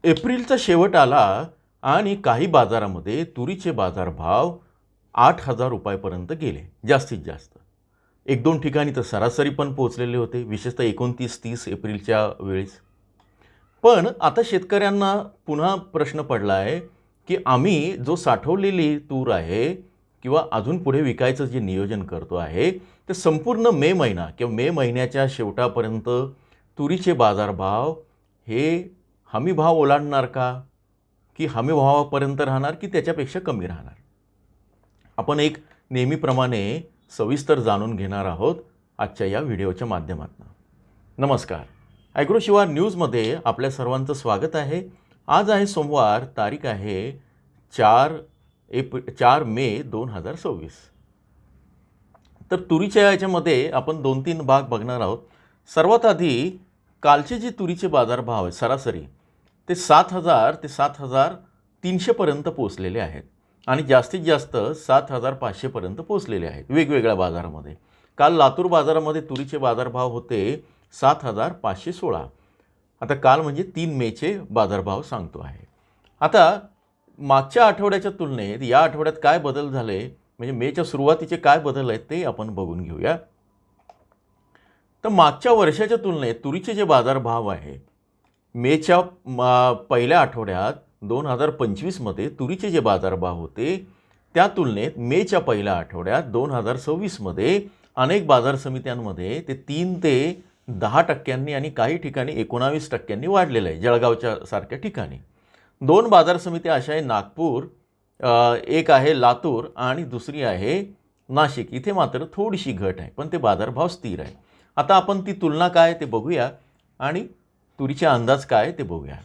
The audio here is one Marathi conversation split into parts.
एप्रिलचा शेवट आला आणि काही बाजारामध्ये तुरीचे बाजारभाव 8,000 रुपयापर्यंत गेले जास्तीत जास्त. 1-2 ठिकाणी तर सरासरी पण पोहोचलेले होते, विशेषतः 29-30 एप्रिलच्या वेळेस. पण आता शेतकऱ्यांना पुन्हा प्रश्न पडला आहे, की आम्ही जो साठवलेली तूर आहे किंवा अजून पुढे विकायचं जे नियोजन करतो आहे, ते संपूर्ण मे महिना किंवा मे महिन्याच्या शेवटापर्यंत तुरीचे बाजारभाव हे हमी भाव ओलांडणार का? की हमी भावापर्यंत राहणार की त्याच्यापेक्षा कमी राहणार? आपण एक नेहमीप्रमाणे सविस्तर जाणून घेणार आहोत आजच्या या व्हिडिओच्या माध्यमातून. नमस्कार. ॲग्रोशिवा न्यूजमध्ये आपल्या सर्वांचं स्वागत आहे. आज आहे सोमवार, तारीख आहे 4 मे 2026. तर तुरीच्या याच्यामध्ये आपण 2-3 भाग बघणार आहोत. सर्वात आधी कालचे जे तुरीचे बाजारभाव आहेत सरासरी ते 7,000 ते 7,300 पर्यंत पोहोचलेले आहेत आणि जास्तीत जास्त 7,500 पर्यंत पोहोचलेले आहेत वेगवेगळ्या बाजारामध्ये. काल लातूर बाजारामध्ये तुरीचे बाजारभाव होते 7,516. आता काल म्हणजे 3 मेचे बाजारभाव सांगतो आहे. आता मागच्या आठवड्याच्या तुलनेत या आठवड्यात काय बदल झाले, म्हणजे मेच्या सुरुवातीचे काय बदल आहेत ते आपण बघून घेऊया. तर मागच्या वर्षाच्या तुलनेत तुरीचे जे बाजारभाव आहे मेच्या पहिल्या आठवड्यात 2025मध्ये तुरीचे जे बाजारभाव होते त्या तुलनेत मेच्या पहिल्या आठवड्यात 2026मध्ये अनेक बाजार समित्यांमध्ये ते 3 ते 10% आणि काही ठिकाणी 19% वाढलेलं आहे. जळगावच्या सारख्या ठिकाणी 2 बाजार समित्या अशा आहे, नागपूर, एक आहे लातूर आणि दुसरी आहे नाशिक. इथे मात्र थोडीशी घट आहे पण ते बाजारभाव स्थिर आहे. आता आपण ती तुलना काय ते बघूया आणि तुरीचे अंदाज काय ते बघूया.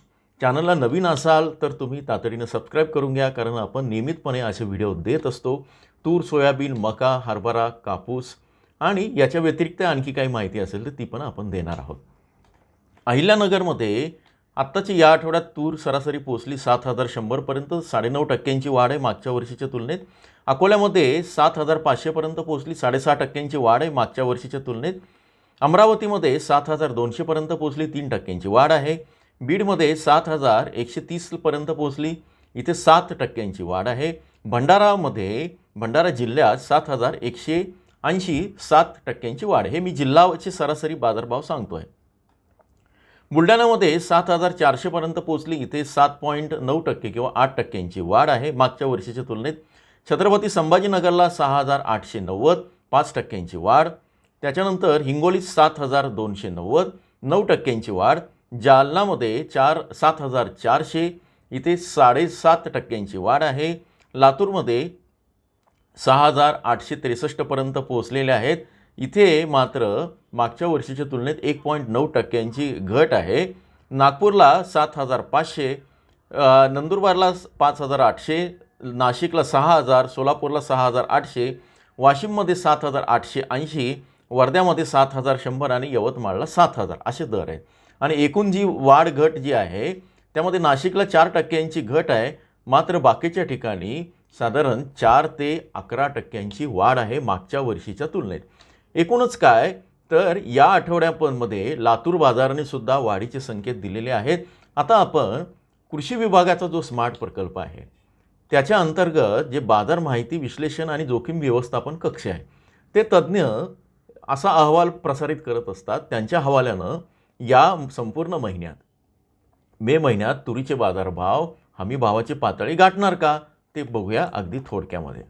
चॅनलला नवीन असाल तर तुम्ही तातडीनं सबस्क्राईब करून घ्या, कारण आपण नियमितपणे असे व्हिडिओ देत असतो. तूर, सोयाबीन, मका, हरभरा, कापूस आणि याच्या व्यतिरिक्त आणखी काही माहिती असेल तर ती पण आपण देणार आहोत. अहिल्यानगरमध्ये आत्ताची या आठवड्यात तूर सरासरी पोचली 7,100 पर्यंत, 9.5% वाढ आहे मागच्या वर्षीच्या तुलनेत. अकोल्यामध्ये 7,500 पर्यंत पोचली, 6.5% वाढ आहे मागच्या वर्षीच्या तुलनेत. अमरावतीमध्ये 7,200 पर्यंत पोचली, 3% वाढ आहे. बीडमध्ये 7,130 पर्यंत पोचली, इथे 7% वाढ आहे. भंडारा जिल्ह्यात 7,180, 7% वाढ. हे मी जिल्ह्याचे सरासरी बाजारभाव सांगतो आहे. बुलढाण्यामध्ये 7,400 पर्यंत पोचली, इथे 7.9% किंवा 8% वाढ आहे मागच्या वर्षीच्या तुलनेत. छत्रपती संभाजीनगरला 6,890, 5% वाढ. त्याच्यानंतर हिंगोलीत 7,290, 9% वाढ. जालनामध्ये 7,400, इथे 7.5% वाढ आहे. लातूरमध्ये 6,863 पर्यंत पोहोचलेले आहेत, इथे मात्र मागच्या वर्षीच्या तुलनेत 1.9% घट आहे. नागपूरला 7,500, नंदुरबारला 5,800, नाशिकला 6,000, सोलापूरला 6,800, वाशिममध्ये 7,880, वर्ध्यामध्ये 7,100 आणि यवतमाळला 7,000 असे दर आहेत. आणि एकूण जी वाढ घट जी आहे त्यामध्ये नाशिकला 4% घट आहे, मात्र बाकीच्या ठिकाणी साधारण 4 ते 11% वाढ आहे मागच्या वर्षीच्या तुलनेत. एकूणच काय तर या आठवड्यामध्ये लातूर बाजाराने सुद्धा वाढीचे संकेत दिलेले आहेत. आता आपण कृषी विभागाचा जो स्मार्ट प्रकल्प आहे त्याच्या अंतर्गत जे बाजार माहिती विश्लेषण आणि जोखीम व्यवस्थापन कक्ष आहे ते तज्ज्ञ असा अहवाल प्रसारित करत असतात. त्यांच्या हवाल्यानं या संपूर्ण महिन्यात मे महिन्यात तुरीचे बाजारभाव हमी भावाची पातळी गाठणार का ते बघूया अगदी थोडक्यामध्ये.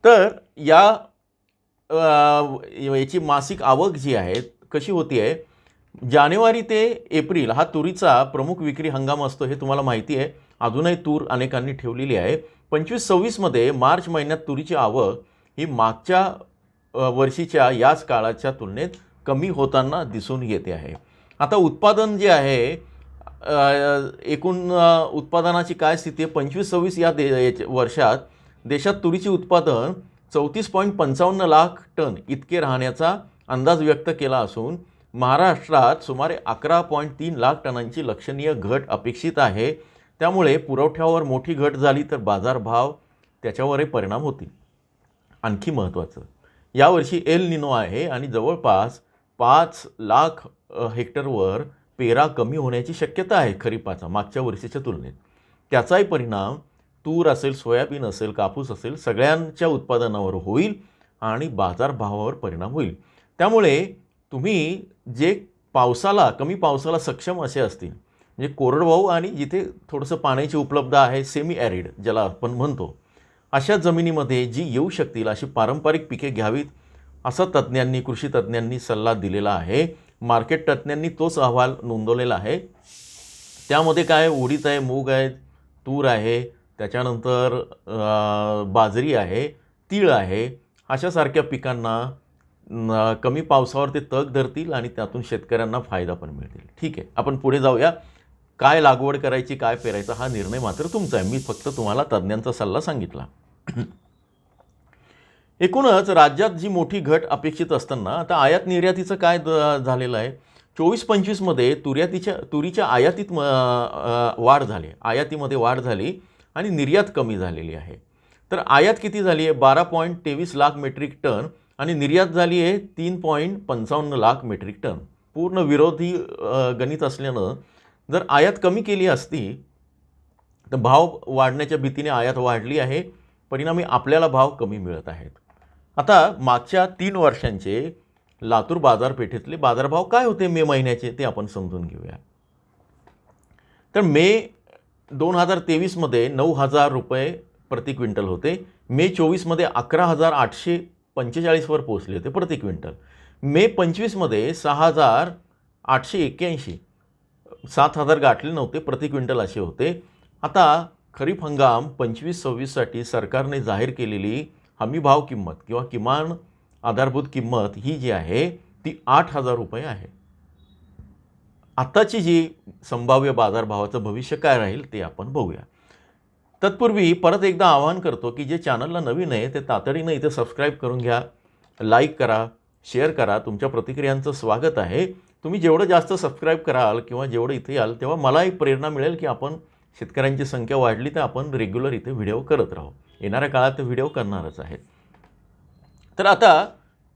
तर याची मासिक आवक जी आहे कशी होती आहे, जानेवारी ते एप्रिल हा तुरीचा प्रमुख विक्री हंगाम असतो हे तुम्हाला माहिती आहे. अजूनही तूर अनेकांनी ठेवलेली आहे. 25-26मध्ये मार्च महिन्यात तुरीची आवक ही मागच्या वर्षीच्या याच काळाच्या तुलनेत कमी होताना दिसून येते आहे. आता उत्पादन जे आहे, एकूण उत्पादनाची काय स्थिती आहे, 25-26 या वर्षात देशात तुरीचे उत्पादन 34.55 लाख टन इतके राहण्याचा अंदाज व्यक्त केला असून महाराष्ट्रात सुमारे 11.3 लाख टनांची लक्षणीय घट अपेक्षित आहे. त्यामुळे पुरवठ्यावर मोठी घट झाली तर बाजारभाव त्याच्यावरही परिणाम होतील. आणखी महत्त्वाचं, यावर्षी एल निनो आहे आणि जवळपास 5 लाख हेक्टरवर पेरा कमी होण्याची शक्यता आहे खरीपाचा मागच्या वर्षीच्या तुलनेत. त्याचाही परिणाम तूर असेल, सोयाबीन असेल, कापूस असेल सगळ्यांच्या उत्पादनावर होईल आणि बाजारभावावर परिणाम होईल. त्यामुळे तुम्ही जे कमी पावसाला सक्षम असे असतील, म्हणजे कोरडवाहू आणि जिथे थोडंसं पाण्याची उपलब्ध आहे, सेमी ॲरिड ज्याला आपण म्हणतो, अशा जमिनीमध्ये जी येऊ शकतील अशी पारंपरिक पिके घ्यावीत असा कृषी तज्ज्ञांनी सल्ला दिलेला आहे. मार्केट तज्ज्ञांनी तोच अहवाल नोंदवलेला आहे. त्यामध्ये काय उडीद आहे, मूग आहे, तूर आहे, त्याच्यानंतर बाजरी आहे, तीळ आहे, अशासारख्या पिकांना कमी पावसावर ते तग धरतील आणि त्यातून शेतकऱ्यांना फायदा पण मिळतील. ठीक आहे, आपण पुढे जाऊया. काय लागवड करायची, काय पेरायचं हा निर्णय मात्र तुमचा आहे. मी फक्त तुम्हाला तज्ज्ञांचा सल्ला सांगितला. एकूणच राज्यात जी मोठी घट अपेक्षित असताना आता आयात निर्यातीचं काय झालेलं आहे. 24-25मध्ये तुरीच्या आयातीत वाढ झाली, आयातीमध्ये वाढ झाली आणि निर्यात कमी झालेली आहे. तर आयात किती झाली आहे 12.23 लाख मेट्रिक टन आणि निर्यात झाली आहे 3.55 लाख मेट्रिक टन. पूर्ण विरोधी गणित असल्यानं जर आयात कमी केली असती तर भाव वाढण्याच्या भीतीने आयात वाढली आहे, परिणामी आपल्याला भाव कमी मिळत आहेत. आता मागच्या 3 वर्षांचे लातूर बाजारपेठेतले बाजारभाव काय होते मे महिन्याचे ते आपण समजून घेऊया. तर मे 2023मध्ये 9,000 रुपये प्रति क्विंटल होते. मे 24मध्ये 11,845 वर पोहोचले होते प्रति क्विंटल. मे 25मध्ये 6,881, 7,000 गाठले नव्हते प्रति क्विंटल असे होते. आता खरीप हंगाम 25-26साठी सरकारने जाहीर केलेली हमी भाव किंमत किंवा किमान आधारभूत किंमत ही जी आहे ती 8,000 रुपये आहे. आत्ताची जी संभाव्य बाजारभावाचं भविष्य काय राहील ते आपण बघूया. तत्पूर्वी परत एकदा आवाहन करतो की जे चॅनलला नवीन आहे ते तातडीनं इथे सबस्क्राईब करून घ्या, लाईक करा, शेअर करा. तुमच्या प्रतिक्रियांचं स्वागत आहे. तुम्ही जेवढं जास्त सबस्क्राईब कराल किंवा जेवढं इथे याल तेव्हा मला एक प्रेरणा मिळेल की आपण शेतकऱ्यांची संख्या वाढली तर आपण रेग्युलर इथे व्हिडिओ करत राहू. येणाऱ्या काळात ते व्हिडिओ करणारच आहेत. तर आता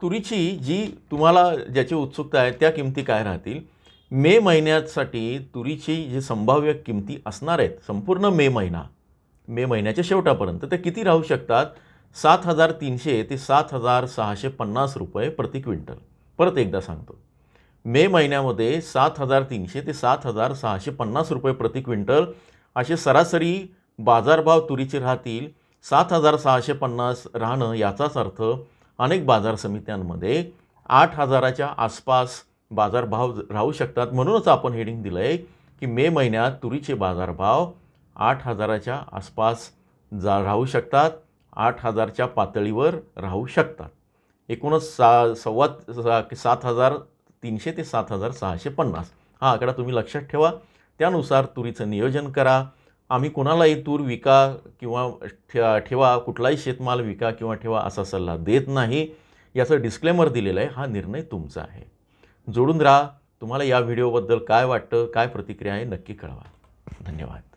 तुरीची जी तुम्हाला ज्याची उत्सुकता आहे त्या किमती काय राहतील. मे महिन्यासाठी तुरीची जी संभाव्य किमती असणार आहेत संपूर्ण मे महिन्याच्या शेवटापर्यंत ते किती राहू शकतात. 7,300 ते 7,650 रुपये प्रति क्विंटल. परत एकदा सांगतो, मे महिन्यामध्ये 7,300 ते 7,650 रुपये प्रति क्विंटल असे सरासरी बाजारभाव तुरीचे राहतील. 7,650 राहणं याचाच अर्थ अनेक बाजार समित्यांमध्ये 8,000च्या आसपास बाजारभाव राहू शकतात. म्हणूनच आपण हेडिंग दिलं आहे की मे महिन्यात तुरीचे बाजारभाव 8,000च्या आसपास राहू शकतात, 8,000च्या पातळीवर राहू शकतात. एकूणच 7,300 ते 7,650 हा आकडा तुम्ही लक्षात ठेवा. त्यानुसार तुरीचं नियोजन करा. आम्ही कुणालाही तूर विका किंवा ठेवा, कुठलाही शेतमाल विका किंवा ठेवा असा सल्ला देत नाही. याचं डिस्क्लेमर दिलेलं आहे. हा निर्णय तुमचा आहे. जोडून राहा. तुम्हाला या व्हिडिओबद्दल काय वाटतं, काय प्रतिक्रिया आहे नक्की कळवा. धन्यवाद.